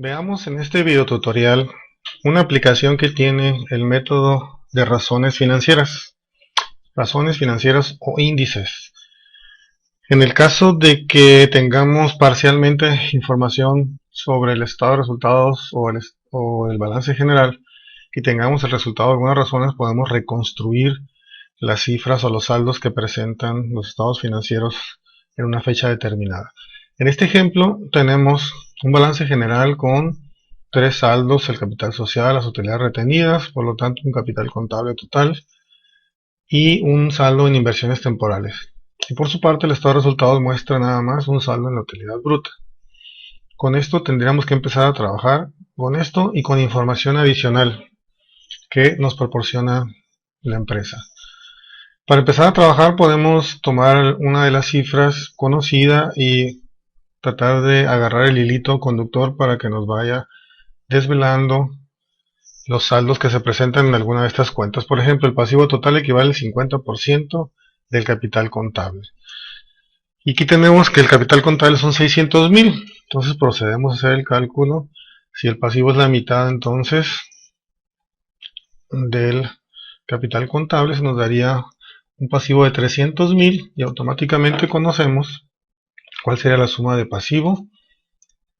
Veamos en este video tutorial una aplicación que tiene el método de razones financieras o índices. En el caso de que tengamos parcialmente información sobre el estado de resultados o el balance general y tengamos el resultado de algunas razones, podemos reconstruir las cifras o los saldos que presentan los estados financieros en una fecha determinada. En este ejemplo tenemos un balance general con tres saldos: el capital social, las utilidades retenidas, por lo tanto un capital contable total, y un saldo en inversiones temporales. Y por su parte el estado de resultados muestra nada más un saldo en la utilidad bruta. Con esto tendríamos que empezar a trabajar con esto y con información adicional que nos proporciona la empresa. Para empezar a trabajar podemos tomar una de las cifras conocida y tratar de agarrar el hilito conductor para que nos vaya desvelando los saldos que se presentan en alguna de estas cuentas. Por ejemplo, el pasivo total equivale al 50% del capital contable. Y aquí tenemos que el capital contable son 600,000. Entonces procedemos a hacer el cálculo. Si el pasivo es la mitad entonces del capital contable, se nos daría un pasivo de 300,000 y automáticamente conocemos cuál sería la suma de pasivo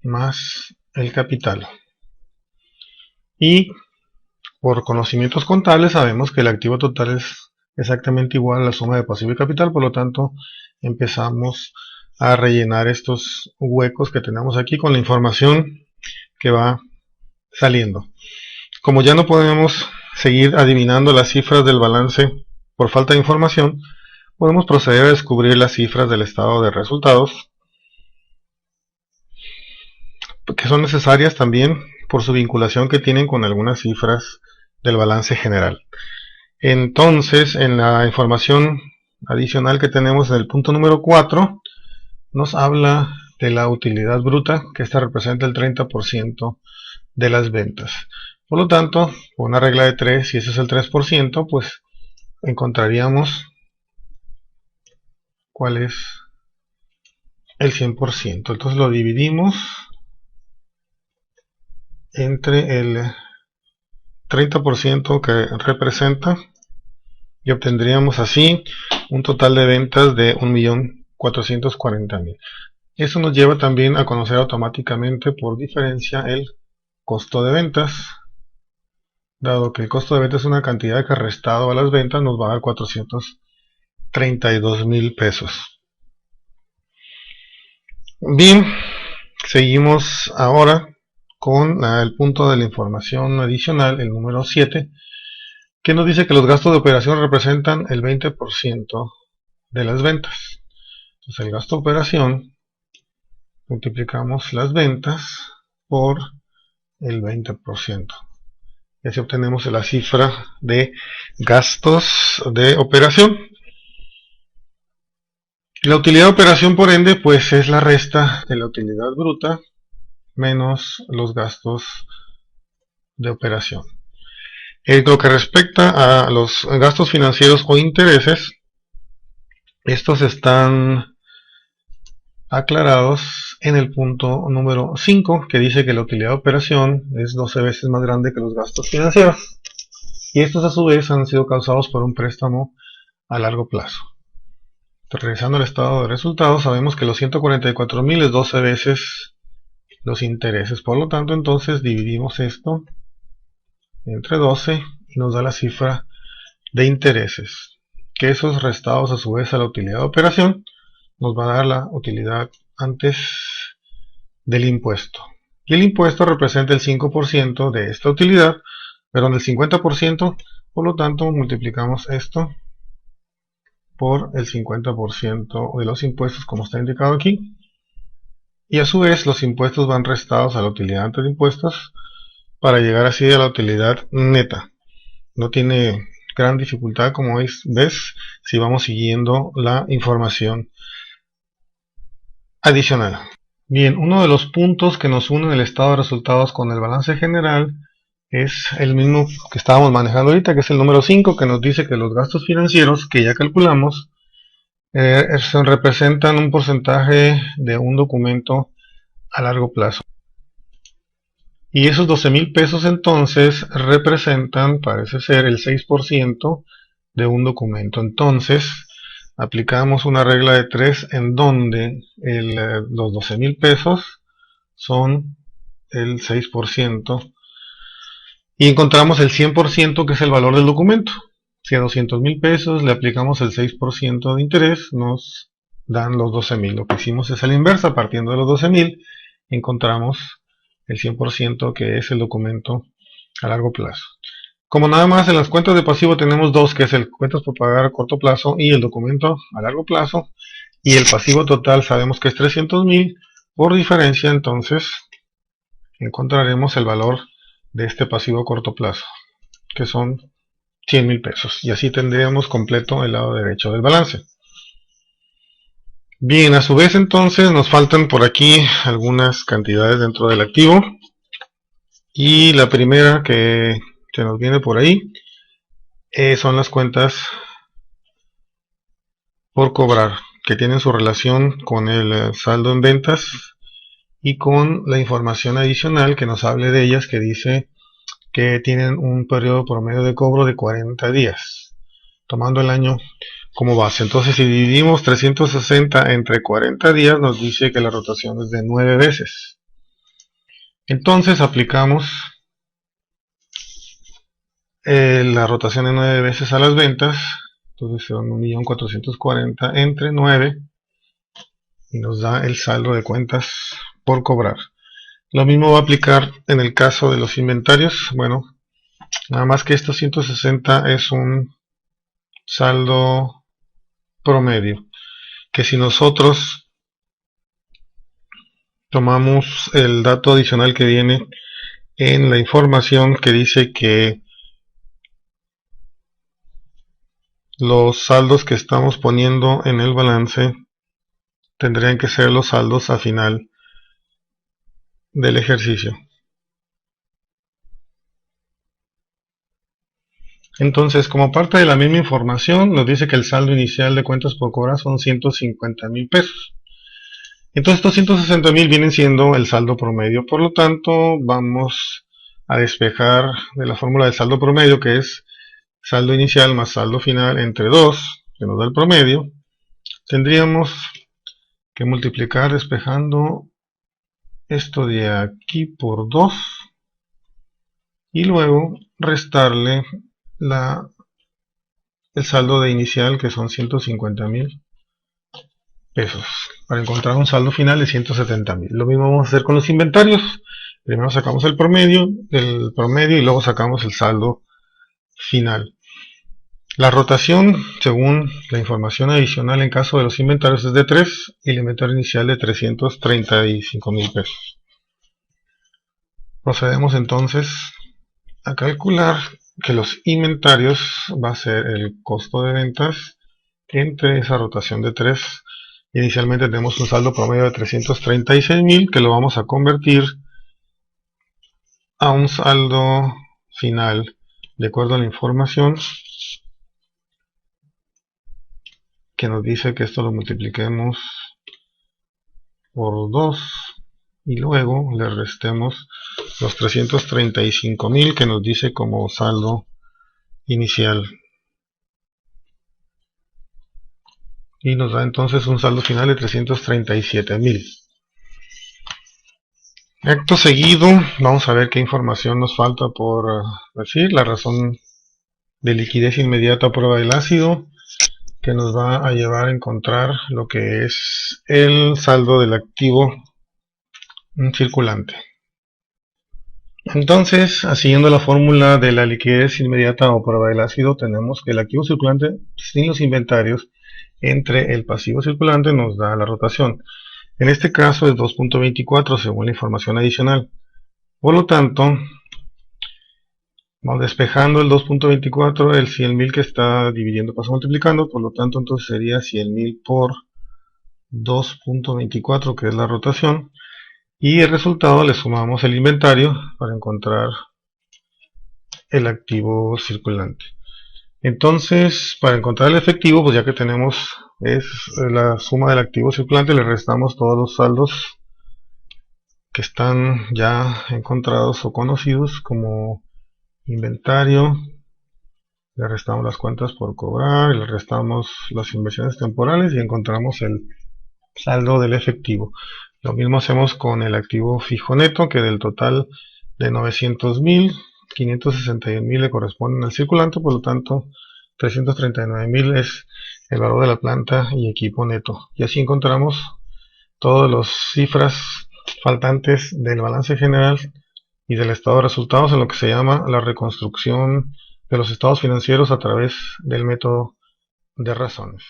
más el capital. Y por conocimientos contables sabemos que el activo total es exactamente igual a la suma de pasivo y capital, por lo tanto empezamos a rellenar estos huecos que tenemos aquí con la información que va saliendo. Como ya no podemos seguir adivinando las cifras del balance por falta de información, podemos proceder a descubrir las cifras del estado de resultados, que son necesarias también por su vinculación que tienen con algunas cifras del balance general. Entonces, en la información adicional que tenemos en el punto número 4, nos habla de la utilidad bruta, que esta representa el 30% de las ventas. Por lo tanto, con una regla de 3, si ese es el 3%, pues encontraríamos cuál es el 100%. Entonces lo dividimos entre el 30% que representa y obtendríamos así un total de ventas de 1.440.000. Eso nos lleva también a conocer automáticamente por diferencia el costo de ventas, dado que el costo de ventas es una cantidad que restado a las ventas nos va a dar 432,000 pesos. Bien, seguimos ahora con el punto de la información adicional, el número 7, que nos dice que los gastos de operación representan el 20% de las ventas. Entonces el gasto de operación, multiplicamos las ventas por el 20%. Y así obtenemos la cifra de gastos de operación. La utilidad de operación, por ende, pues es la resta de la utilidad bruta menos los gastos de operación. En lo que respecta a los gastos financieros o intereses, estos están aclarados en el punto número 5, que dice que la utilidad de operación es 12 veces más grande que los gastos financieros, y estos a su vez han sido causados por un préstamo a largo plazo. Regresando al estado de resultados, sabemos que los 144,000 es 12 veces los intereses. Por lo tanto, entonces dividimos esto entre 12 y nos da la cifra de intereses, que esos restados a su vez a la utilidad de operación nos va a dar la utilidad antes del impuesto. Y el impuesto representa el 5% de esta utilidad, perdón, el 50%, por lo tanto multiplicamos esto por el 50% de los impuestos, como está indicado aquí. Y a su vez los impuestos van restados a la utilidad antes de impuestos para llegar así a la utilidad neta. No tiene gran dificultad, como ves, si vamos siguiendo la información adicional. Bien, uno de los puntos que nos unen el estado de resultados con el balance general es el mismo que estábamos manejando ahorita, que es el número 5, que nos dice que los gastos financieros que ya calculamos representan un porcentaje de un documento a largo plazo. Y esos 12,000 pesos entonces representan, parece ser, el 6% de un documento. Entonces, aplicamos una regla de 3 en donde los 12,000 pesos son el 6% y encontramos el 100% que es el valor del documento. Si a 200,000 pesos le aplicamos el 6% de interés, nos dan los 12,000. Lo que hicimos es a la inversa, partiendo de los 12,000, encontramos el 100% que es el documento a largo plazo. Como nada más en las cuentas de pasivo tenemos dos, que es el cuentas por pagar a corto plazo y el documento a largo plazo, y el pasivo total sabemos que es 300,000, por diferencia entonces encontraremos el valor de este pasivo a corto plazo, que son 100,000 pesos, y así tendríamos completo el lado derecho del balance. Bien, a su vez entonces nos faltan por aquí algunas cantidades dentro del activo, y la primera que se nos viene por ahí son las cuentas por cobrar, que tienen su relación con el saldo en ventas y con la información adicional que nos hable de ellas, que dice que tienen un periodo promedio de cobro de 40 días, tomando el año como base. Entonces, si dividimos 360 entre 40 días, nos dice que la rotación es de 9 veces. Entonces, aplicamos la rotación de 9 veces a las ventas. Entonces, son 1.440.000 entre 9 y nos da el saldo de cuentas por cobrar. Lo mismo va a aplicar en el caso de los inventarios. Bueno, nada más que estos 160 es un saldo promedio, que si nosotros tomamos el dato adicional que viene en la información, que dice que los saldos que estamos poniendo en el balance tendrían que ser los saldos a final del ejercicio. Entonces, como parte de la misma información, nos dice que el saldo inicial de cuentas por cobrar son 150,000 pesos. Entonces, estos 160,000 vienen siendo el saldo promedio. Por lo tanto, vamos a despejar de la fórmula de saldo promedio, que es saldo inicial más saldo final entre 2, que nos da el promedio. Tendríamos que multiplicar despejando esto de aquí por 2 y luego restarle el saldo de inicial, que son 150,000 pesos, para encontrar un saldo final de 170,000. Lo mismo vamos a hacer con los inventarios. Primero sacamos el promedio y luego sacamos el saldo final. La rotación, según la información adicional en caso de los inventarios, es de 3 y el inventario inicial de 335,000 pesos. Procedemos entonces a calcular que los inventarios va a ser el costo de ventas entre esa rotación de 3. Inicialmente tenemos un saldo promedio de 336,000, que lo vamos a convertir a un saldo final de acuerdo a la información que nos dice que esto lo multipliquemos por 2 y luego le restemos los 335,000 que nos dice como saldo inicial, y nos da entonces un saldo final de 337,000. Acto seguido vamos a ver qué información nos falta por decir. La razón de liquidez inmediata a prueba del ácido, que nos va a llevar a encontrar lo que es el saldo del activo circulante. Entonces, siguiendo la fórmula de la liquidez inmediata o prueba del ácido, tenemos que el activo circulante sin los inventarios entre el pasivo circulante nos da la rotación. En este caso es 2.24 según la información adicional. Por lo tanto, vamos despejando el 2.24, el 100,000 que está dividiendo pasa multiplicando, por lo tanto entonces sería 100,000 por 2.24, que es la rotación, y el resultado le sumamos el inventario para encontrar el activo circulante. Entonces, para encontrar el efectivo, pues ya que tenemos es la suma del activo circulante, le restamos todos los saldos que están ya encontrados o conocidos como inventario. Le restamos las cuentas por cobrar, le restamos las inversiones temporales y encontramos el saldo del efectivo. Lo mismo hacemos con el activo fijo neto, que del total de 900,000, 561,000 le corresponden al circulante, por lo tanto 339,000 es el valor de la planta y equipo neto. Y así encontramos todas las cifras faltantes del balance general y del estado de resultados en lo que se llama la reconstrucción de los estados financieros a través del método de razones.